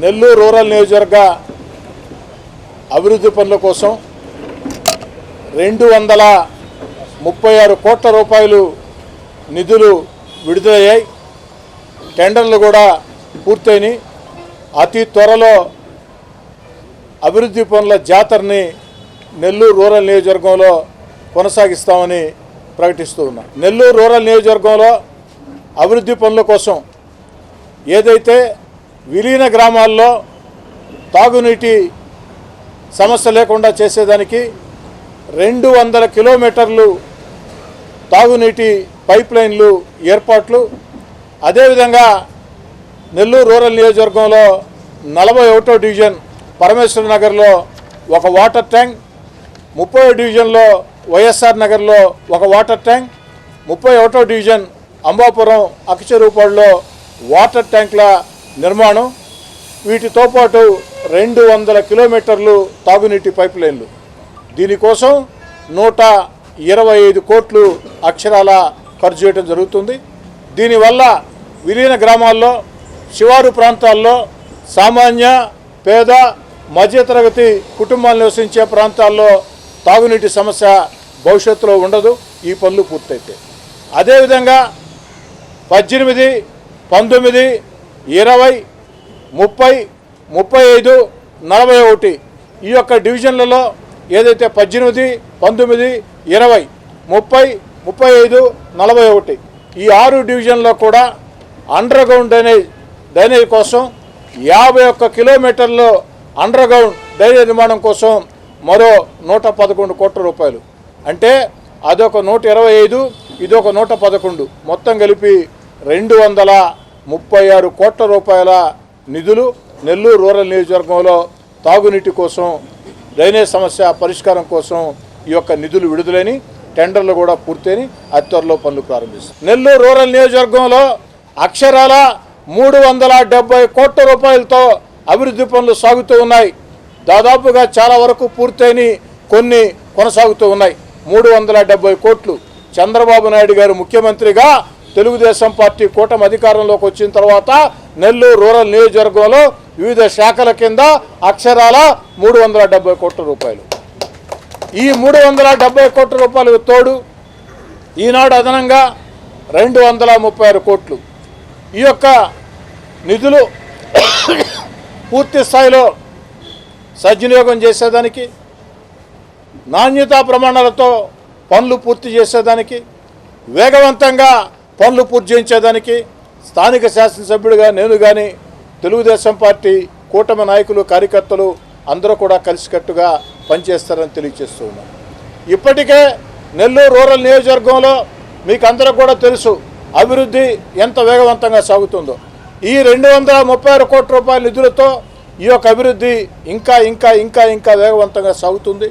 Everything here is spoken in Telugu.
నెల్లూరు రూరల్ నియోజకవర్గ అభివృద్ధి పనుల కోసం 236 కోట్ల రూపాయలు నిధులు విడుదలయ్యాయి. టెండర్లు కూడా పూర్తయినాయి. అతి త్వరలో అభివృద్ధి పనుల జాతరని నెల్లూరు రూరల్ నియోజకవర్గంలో కొనసాగిస్తామని ప్రకటిస్తూ ఉన్నాం. నెల్లూరు రూరల్ నియోజకవర్గంలో అభివృద్ధి పనుల కోసం ఏదైతే విలీన గ్రామాల్లో తాగునీటి సమస్య లేకుండా చేసేదానికి 200 కిలోమీటర్లు తాగునీటి పైప్ లైన్లు ఏర్పాట్లు, అదేవిధంగా నెల్లూరు రూరల్ నియోజకవర్గంలో 41వ డివిజన్ పరమేశ్వర నగర్లో ఒక వాటర్ ట్యాంక్, 30వ డివిజన్లో వైఎస్ఆర్ నగర్లో ఒక వాటర్ ట్యాంక్, 31వ డివిజన్ అంబాపురం అక్షరూపాడులో వాటర్ ట్యాంకుల నిర్మాణం, వీటితో పాటు 200 కిలోమీటర్లు తాగునీటి పైప్ లైన్లు. దీనికోసం 125 కోట్లు అక్షరాల ఖర్చు చేయడం జరుగుతుంది. దీనివల్ల విలీన గ్రామాల్లో, శివారు ప్రాంతాల్లో, సామాన్య పేద మధ్యతరగతి కుటుంబాలు నివసించే ప్రాంతాల్లో తాగునీటి సమస్య భవిష్యత్తులో ఉండదు ఈ పనులు పూర్తయితే. అదేవిధంగా 18, 19, 20, 30, 35, 41 ఈ యొక్క డివిజన్లలో ఏదైతే 18, 19, 20, 30, 35, 41 ఈ 6 డివిజన్లో కూడా అండర్ గ్రౌండ్ డ్రైనేజ్ కోసం 51 కిలోమీటర్లు అండర్ గ్రౌండ్ డ్రైనేజ్ నిర్మాణం కోసం మరో 111 కోట్ల రూపాయలు. అంటే అదొక 125, ఇదొక 111, మొత్తం కలిపి 236 కోట్ల రూపాయల నిధులు నెల్లూరు రూరల్ నియోజకవర్గంలో తాగునీటి కోసం, డ్రైనేజ్ సమస్య పరిష్కారం కోసం ఈ యొక్క నిధులు విడుదలని, టెండర్లు కూడా పూర్తయిని అతి త్వరలో పనులు ప్రారంభిస్తారు. నెల్లూరు రూరల్ నియోజకవర్గంలో అక్షరాల 370 కోట్ల రూపాయలతో అభివృద్ధి పనులు సాగుతూ ఉన్నాయి. దాదాపుగా చాలా వరకు పూర్తయిని, కొన్ని కొనసాగుతూ ఉన్నాయి. 370 కోట్లు చంద్రబాబు నాయుడు గారు ముఖ్యమంత్రిగా తెలుగుదేశం పార్టీ కూటమి అధికారంలోకి వచ్చిన తర్వాత నెల్లూరు రూరల్ నియోజకవర్గంలో వివిధ శాఖల కింద అక్షరాల 370 కోట్ల రూపాయలు. ఈ 370 కోట్ల రూపాయలకు తోడు ఈనాడు అదనంగా 236 కోట్లు ఈ యొక్క నిధులు పూర్తి స్థాయిలో సద్వినియోగం చేసేదానికి, నాణ్యతా ప్రమాణాలతో పనులు పూర్తి చేసేదానికి, వేగవంతంగా పనులు పూర్తి చేయించేదానికి స్థానిక శాసనసభ్యుడిగా నేను కానీ, తెలుగుదేశం పార్టీ కూటమి నాయకులు, కార్యకర్తలు అందరూ కూడా కలిసికట్టుగా పనిచేస్తారని తెలియజేస్తూ ఉన్నాం. ఇప్పటికే నెల్లూరు రూరల్ నియోజకవర్గంలో మీకు అందరూ కూడా తెలుసు అభివృద్ధి ఎంత వేగవంతంగా సాగుతుందో. ఈ 236 కోట్ల రూపాయల నిధులతో ఈ యొక్క అభివృద్ధి ఇంకా ఇంకా ఇంకా ఇంకా వేగవంతంగా సాగుతుంది.